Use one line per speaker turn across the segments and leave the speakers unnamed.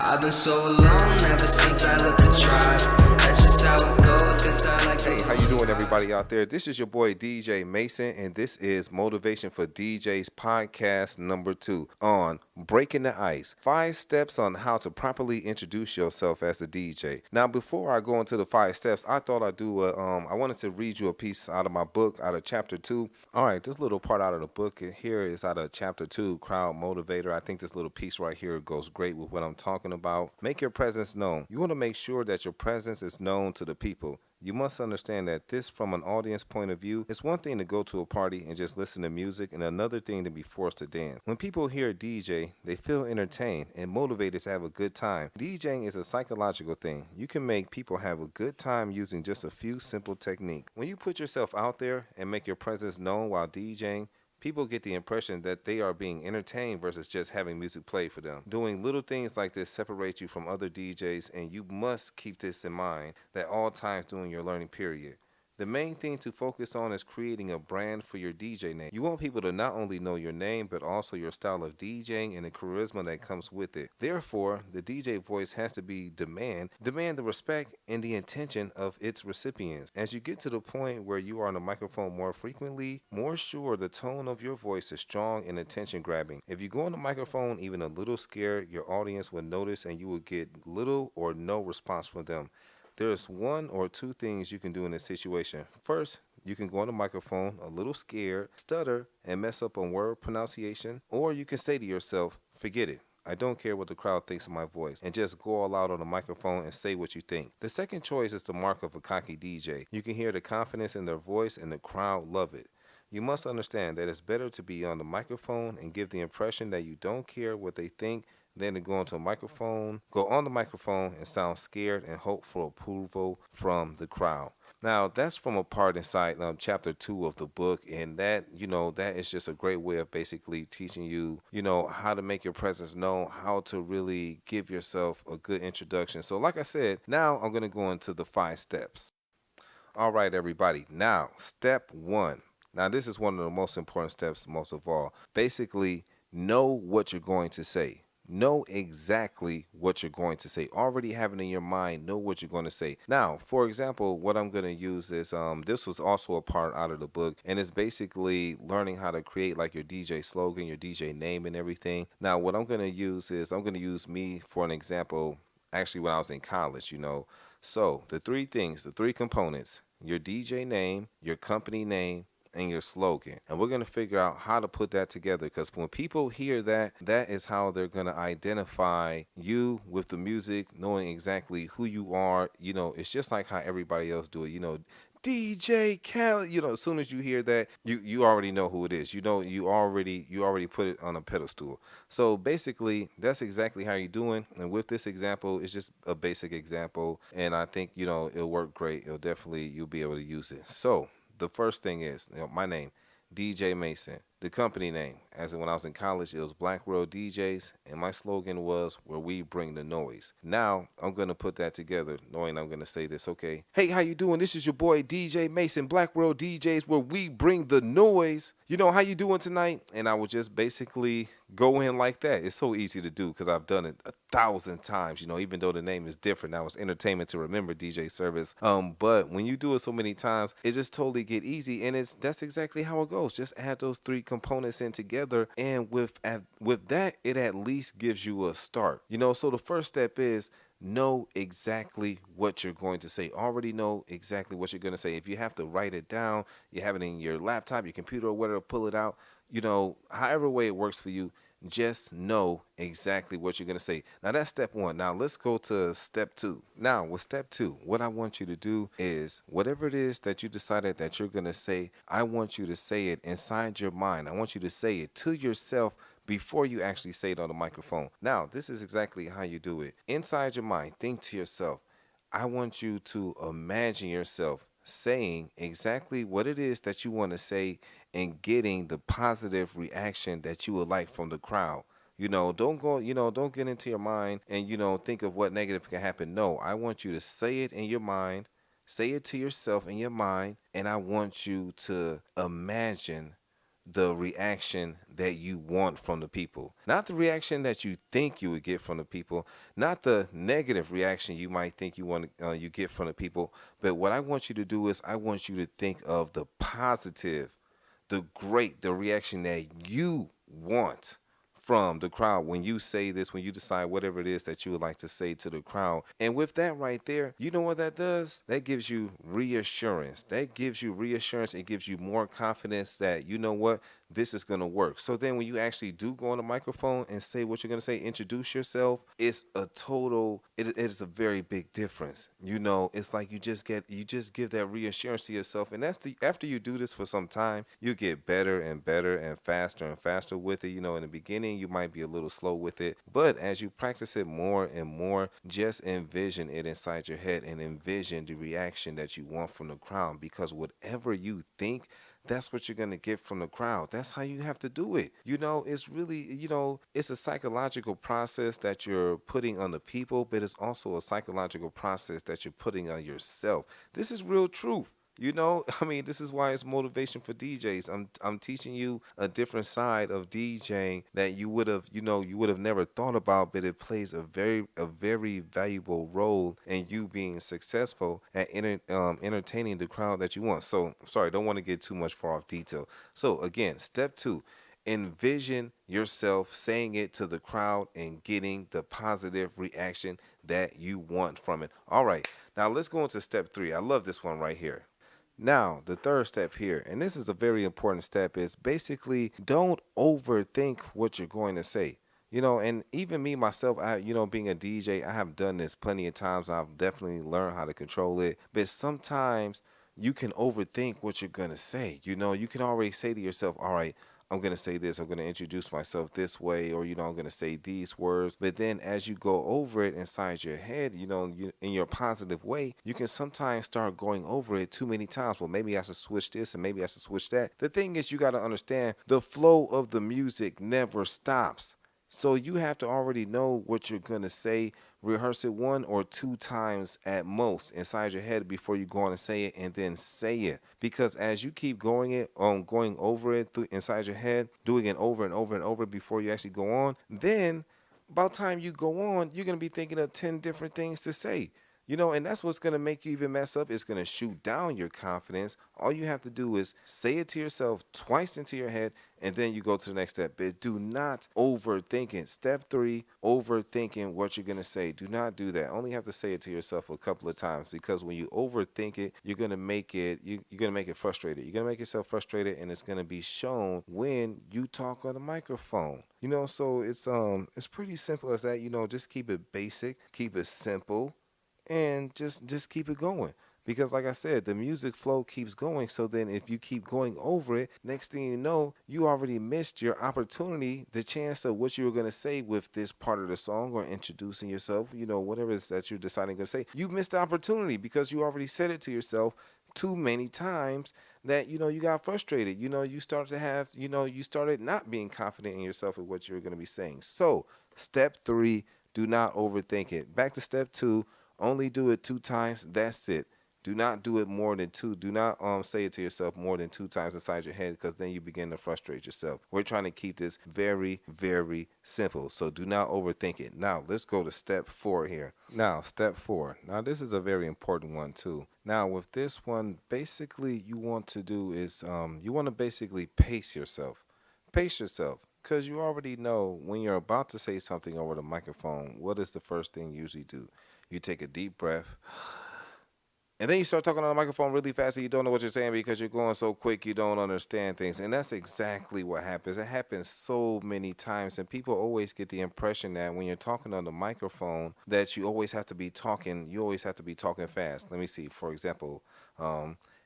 I've been so alone ever since I left the tribe. That's just how it goes, cause I like
Hey, how you doing, everybody out there? This is your boy DJ Mason, and this is Motivation for DJs podcast number 2 on Breaking the Ice. 5 steps on how to properly introduce yourself as a DJ. Now, before I go into the 5 steps, I thought I'd do I wanted to read you a piece out of my book, out of chapter 2. All right, this little part out of the book here is out of chapter 2, Crowd Motivator. I think this little piece right here goes great with what I'm talking about. Make your presence known. You want to make sure that your presence is known to the people. You must understand that this, from an audience point of view, it's one thing to go to a party and just listen to music, and another thing to be forced to dance. When people hear a DJ, they feel entertained and motivated to have a good time. DJing is a psychological thing. You can make people have a good time using just a few simple techniques. When you put yourself out there and make your presence known while DJing, people get the impression that they are being entertained versus just having music play for them. Doing little things like this separate you from other DJs, and you must keep this in mind at all times during your learning period. The main thing to focus on is creating a brand for your DJ name. You want people to not only know your name, but also your style of DJing and the charisma that comes with it. Therefore, the DJ voice has to be demand the respect and the attention of its recipients. As you get to the point where you are on the microphone more frequently, more sure the tone of your voice is strong and attention grabbing. If you go on the microphone even a little scared, your audience will notice and you will get little or no response from them. There's one or two things you can do in this situation. First, you can go on the microphone a little scared, stutter, and mess up on word pronunciation, or you can say to yourself, forget it. I don't care what the crowd thinks of my voice, and just go all out on the microphone and say what you think. The second choice is the mark of a cocky DJ. You can hear the confidence in their voice and the crowd love it. You must understand that it's better to be on the microphone and give the impression that you don't care what they think than to go on the microphone and sound scared and hope for approval from the crowd. Now, that's from a part inside chapter 2 of the book, and that is just a great way of basically teaching you, how to make your presence known, how to really give yourself a good introduction. So like I said, now I'm going to go into the 5 steps. All right, everybody. Now, step 1. Now, this is one of the most important steps, most of all. Basically, know what you're going to say. Know exactly what you're going to say. Already have it in your mind, know what you're going to say. Now, for example, what I'm going to use is, this was also a part out of the book, and it's basically learning how to create like your DJ slogan, your DJ name and everything. Now, what I'm going to use is, I'm going to use me for an example, actually when I was in college, So, the 3 components, your DJ name, your company name, and your slogan. And we're going to figure out how to put that together, because when people hear that, that is how they're going to identify you with the music, knowing exactly who you are. It's just like how everybody else do it. DJ Khaled, as soon as you hear that, you already know who it is. You already put it on a pedestal. So basically, that's exactly how you're doing. And with this example, it's just a basic example, and I think it'll work great. You'll be able to use it. So the first thing is, my name, DJ Mason. The company name, as in when I was in college, it was Black World DJs, and my slogan was, where we bring the noise. Now, I'm going to put that together, knowing I'm going to say this, okay? Hey, how you doing? This is your boy, DJ Mason, Black World DJs, where we bring the noise. How you doing tonight? And I would just basically go in like that. It's so easy to do because I've done it 1,000 times, even though the name is different. Now it's entertainment to remember, DJ Service. But when you do it so many times, it just totally get easy, and that's exactly how it goes. Just add those 3 components in together, and with that, it at least gives you a start. So the first step is know exactly what you're going to say. Already know exactly what you're going to say. If you have to write it down, you have it in your laptop, your computer, or whatever, pull it out. However way it works for you, just know exactly what you're going to say. Now, that's step 1. Now, let's go to step 2. Now, with step 2, what I want you to do is, whatever it is that you decided that you're going to say, I want you to say it inside your mind. I want you to say it to yourself before you actually say it on the microphone. Now, this is exactly how you do it. Inside your mind, think to yourself, I want you to imagine yourself saying exactly what it is that you want to say and getting the positive reaction that you would like from the crowd. Don't get into your mind and, think of what negative can happen. No, I want you to say it in your mind, say it to yourself in your mind, and I want you to imagine the reaction that you want from the people, not the reaction that you think you would get from the people, not the negative reaction you might think you get from the people. But what I want you to do is I want you to think of the positive, the reaction that you want from the crowd when you say this, when you decide whatever it is that you would like to say to the crowd. And with that right there, you know what that does? That gives you reassurance. That gives you reassurance. It gives you more confidence that, you know what, this is going to work. So then when you actually do go on the microphone and say what you're going to say, introduce yourself, it is a very big difference. You know, it's like you just give that reassurance to yourself. And after you do this for some time, you get better and better and faster with it. You know, in the beginning, you might be a little slow with it, but as you practice it more and more, just envision it inside your head and envision the reaction that you want from the crowd, because whatever you think, that's what you're going to get from the crowd. That's how you have to do it. You know, it's really, it's a psychological process that you're putting on the people, but it's also a psychological process that you're putting on yourself. This is real truth. You know, I mean, this is why it's motivation for DJs. I'm teaching you a different side of DJing that you would have never thought about, but it plays a very valuable role in you being successful at entertaining the crowd that you want. So, sorry, don't want to get too much far off detail. So, again, step 2. Envision yourself saying it to the crowd and getting the positive reaction that you want from it. All right, now let's go into step 3. I love this one right here. Now, the third step here, and this is a very important step, is basically don't overthink what you're going to say. You know, and even me myself, being a DJ, I have done this plenty of times. I've definitely learned how to control it. But sometimes you can overthink what you're going to say. You know, you can already say to yourself, all right, I'm going to say this, I'm going to introduce myself this way, or, I'm going to say these words. But then as you go over it inside your head, in your positive way, you can sometimes start going over it too many times. Well, maybe I should switch this and maybe I should switch that. The thing is, you got to understand the flow of the music never stops. So you have to already know what you're going to say. Rehearse it 1 or 2 times at most inside your head before you go on and say it, and then say it. Because as you keep going over it inside your head, doing it over and over and over before you actually go on, then about time you go on, you're going to be thinking of 10 different things to say. And that's what's going to make you even mess up. It's going to shoot down your confidence. All you have to do is say it to yourself twice into your head, and then you go to the next step. But do not overthink it. Step 3, overthinking what you're going to say. Do not do that. Only have to say it to yourself a couple of times, because when you overthink it, you're going to make it frustrated. You're going to make yourself frustrated, and it's going to be shown when you talk on the microphone. So it's pretty simple as that. Just keep it basic, keep it simple, and just keep it going. Because like I said, the music flow keeps going. So then if you keep going over it, next thing you know, you already missed your opportunity, the chance of what you were going to say with this part of the song or introducing yourself, whatever it is that you're deciding to say. You missed the opportunity because you already said it to yourself too many times that, you got frustrated. You started not being confident in yourself with what you were going to be saying. So step 3, do not overthink it. Back to step 2. Only do it 2 times. That's it. Do not do it more than 2. Do not say it to yourself more than 2 times inside your head, because then you begin to frustrate yourself. We're trying to keep this very, very simple. So do not overthink it. Now, let's go to step 4 here. Now, step 4. Now, this is a very important one too. Now, with this one, basically you want to do is you want to basically pace yourself. Pace yourself. Because you already know when you're about to say something over the microphone, what is the first thing you usually do? You take a deep breath, and then you start talking on the microphone really fast, and you don't know what you're saying because you're going so quick, you don't understand things. And that's exactly what happens. It happens so many times, and people always get the impression that when you're talking on the microphone, that you always have to be talking fast. Let me see. For example,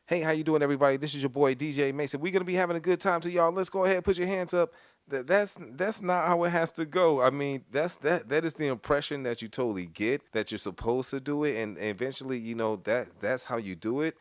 hey, how you doing, everybody? This is your boy, DJ Mason. We're going to be having a good time to y'all. Let's go ahead, put your hands up. That's not how it has to go. I mean, that is the impression that you totally get, that you're supposed to do it, and eventually, that's how you do it.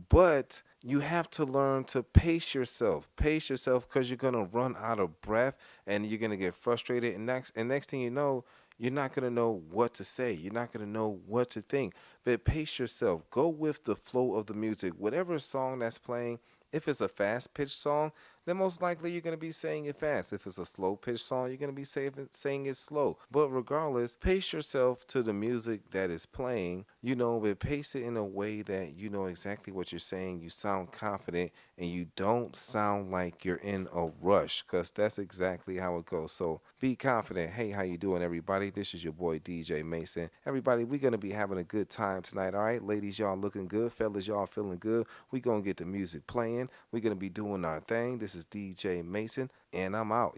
But you have to learn to pace yourself. Pace yourself, because you're gonna run out of breath and you're gonna get frustrated, and next thing you know, you're not going to know what to say. You're not going to know what to think. But pace yourself. Go with the flow of the music. Whatever song that's playing, if it's a fast-pitched song, then most likely you're going to be saying it fast. If it's a slow pitch song, you're going to be saying it slow. But regardless, pace yourself to the music that is playing, but pace it in a way that you know exactly what you're saying. You sound confident and you don't sound like you're in a rush, because that's exactly how it goes. So be confident. Hey, how you doing, everybody? This is your boy DJ Mason. Everybody, we're going to be having a good time tonight, all right? Ladies, y'all looking good. Fellas, y'all feeling good. We're going to get the music playing. We're going to be doing our thing. This is DJ Mason, and I'm out,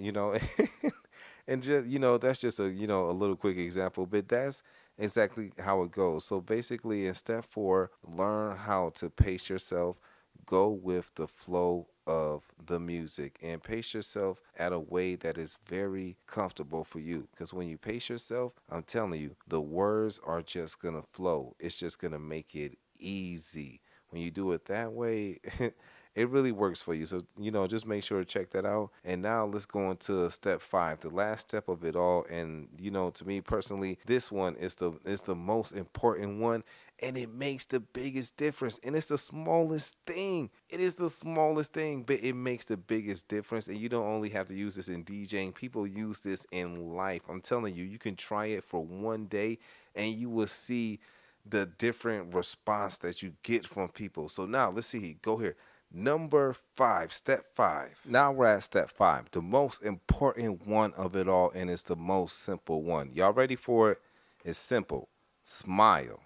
And just, that's just a little quick example, but that's exactly how it goes. So basically, in step 4, learn how to pace yourself. Go with the flow of the music and pace yourself at a way that is very comfortable for you. Because when you pace yourself, I'm telling you, the words are just going to flow. It's just going to make it easy. When you do it that way, it really works for you. So, just make sure to check that out. And now let's go into step 5, the last step of it all. And, to me personally, this one is the most important one. And it makes the biggest difference. And it's the smallest thing. It is the smallest thing, but it makes the biggest difference. And you don't only have to use this in DJing. People use this in life. I'm telling you, you can try it for one day and you will see the different response that you get from people. So now let's see. Go here. Number 5, step 5. Now we're at step 5, the most important one of it all, and it's the most simple one. Y'all ready for it? It's simple. Smile.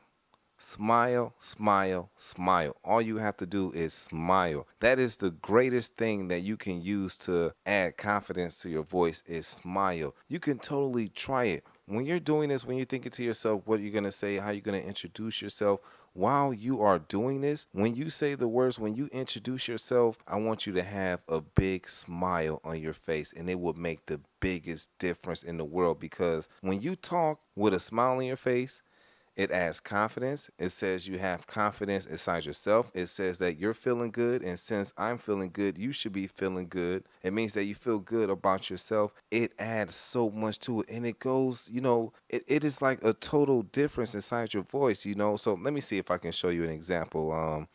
Smile, smile, smile. All you have to do is smile. That is the greatest thing that you can use to add confidence to your voice is smile. You can totally try it. When you're doing this, when you're thinking to yourself what you're going to say, how you're going to introduce yourself, while you are doing this, when you say the words, when you introduce yourself, I want you to have a big smile on your face, and it will make the biggest difference in the world, because when you talk with a smile on your face, it adds confidence. It says you have confidence inside yourself. It says that you're feeling good. And since I'm feeling good, you should be feeling good. It means that you feel good about yourself. It adds so much to it. And it goes, it is like a total difference inside your voice, So let me see if I can show you an example.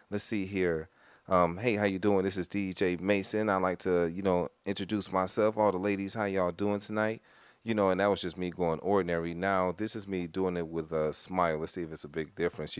Let's see here. Hey, how you doing? This is DJ Mason. I'd like to, introduce myself. All the ladies, how y'all doing tonight? And that was just me going ordinary. Now, this is me doing it with a smile. Let's see if it's a big difference,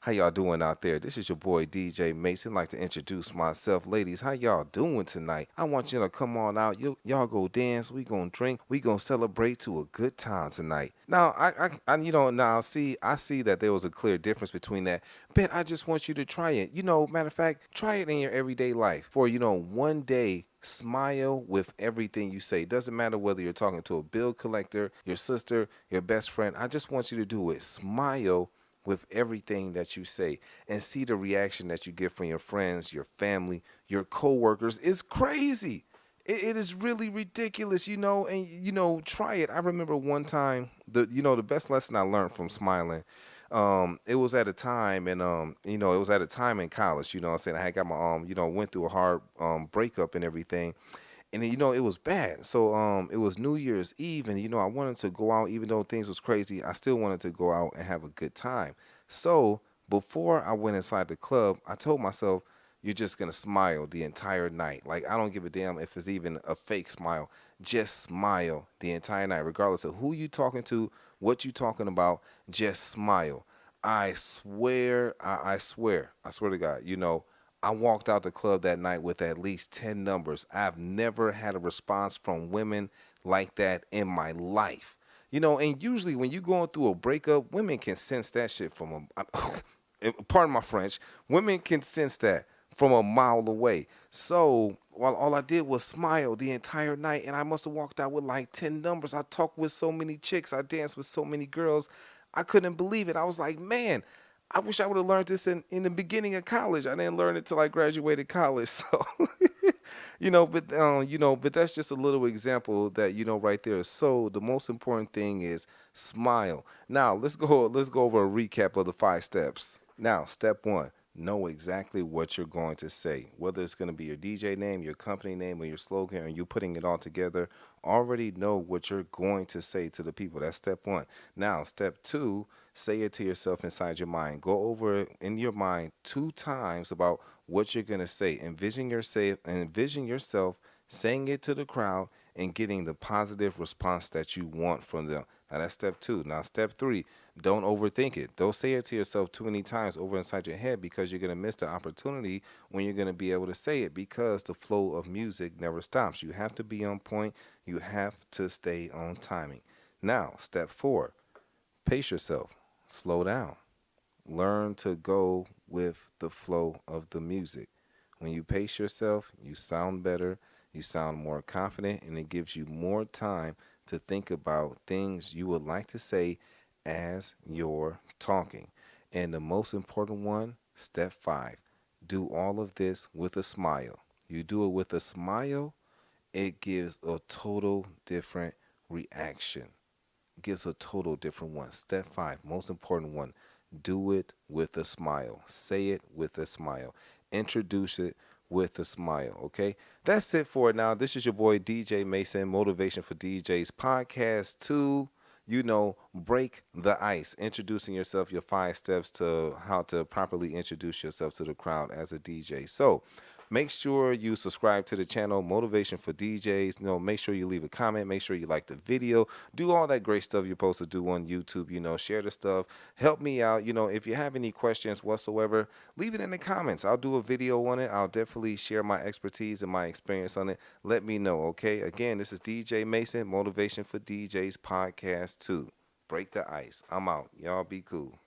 How y'all doing out there? This is your boy, DJ Mason. I'd like to introduce myself. Ladies, how y'all doing tonight? I want you to come on out. Y'all go dance. We gonna drink. We gonna celebrate to a good time tonight. Now, I see that there was a clear difference between that. But I just want you to try it. Matter of fact, try it in your everyday life for, one day. Smile with everything you say. Doesn't matter whether you're talking to a bill collector, your sister, your best friend. I just want you to do it. Smile with everything that you say and see the reaction that you get from your friends, your family, your coworkers. It's crazy. It is really ridiculous, and try it. I remember one time the best lesson I learned from smiling. It was at a time, and it was at a time in college. What I'm saying, I had got my went through a hard breakup and everything, and it was bad. So it was New Year's Eve, and I wanted to go out, even though things was crazy. I still wanted to go out and have a good time. So before I went inside the club, I told myself, you're just gonna smile the entire night. Like, I don't give a damn if it's even a fake smile. Just smile the entire night, regardless of who you talking to, what you talking about. Just smile. I swear to God, I walked out the club that night with at least 10 numbers. I've never had a response from women like that in my life. And usually when you're going through a breakup, women can sense that shit from pardon my French, women can sense that from a mile away. So while all I did was smile the entire night, and I must have walked out with like 10 numbers. I talked with so many chicks. I danced with so many girls. I couldn't believe it. I was like, man, I wish I would have learned this in the beginning of college. I didn't learn it till I graduated college. So, but that's just a little example that, right there. So the most important thing is smile. Now let's go over a recap of the 5 steps. Now, step 1. Know exactly what you're going to say, whether it's going to be your DJ name, your company name, or your slogan, and you putting it all together. Already know what you're going to say to the people. That's step 1. Now, step 2, say it to yourself inside your mind. Go over it in your mind 2 times about what you're going to say. Envision yourself saying it to the crowd and getting the positive response that you want from them. Now that's step 2. Now step 3, don't overthink it. Don't say it to yourself too many times over inside your head, because you're going to miss the opportunity when you're going to be able to say it, because the flow of music never stops. You have to be on point. You have to stay on timing. Now, step 4, pace yourself. Slow down. Learn to go with the flow of the music. When you pace yourself, you sound better, you sound more confident, and it gives you more time to think about things you would like to say as you're talking. And the most important one, step 5, do all of this with a smile. You do it with a smile, it gives a total different reaction. Gives a total different one. Step 5, most important one, do it with a smile. Say it with a smile. Introduce it with a smile. Okay, that's it for it now. This is your boy DJ Mason, Motivation for DJs Podcast 2. Break the ice, introducing yourself, your 5 steps to how to properly introduce yourself to the crowd as a DJ. So make sure you subscribe to the channel, Motivation for DJs. Make sure you leave a comment. Make sure you like the video. Do all that great stuff you're supposed to do on YouTube. Share the stuff. Help me out. If you have any questions whatsoever, leave it in the comments. I'll do a video on it. I'll definitely share my expertise and my experience on it. Let me know, okay? Again, this is DJ Mason, Motivation for DJs Podcast 2. Break the ice. I'm out. Y'all be cool.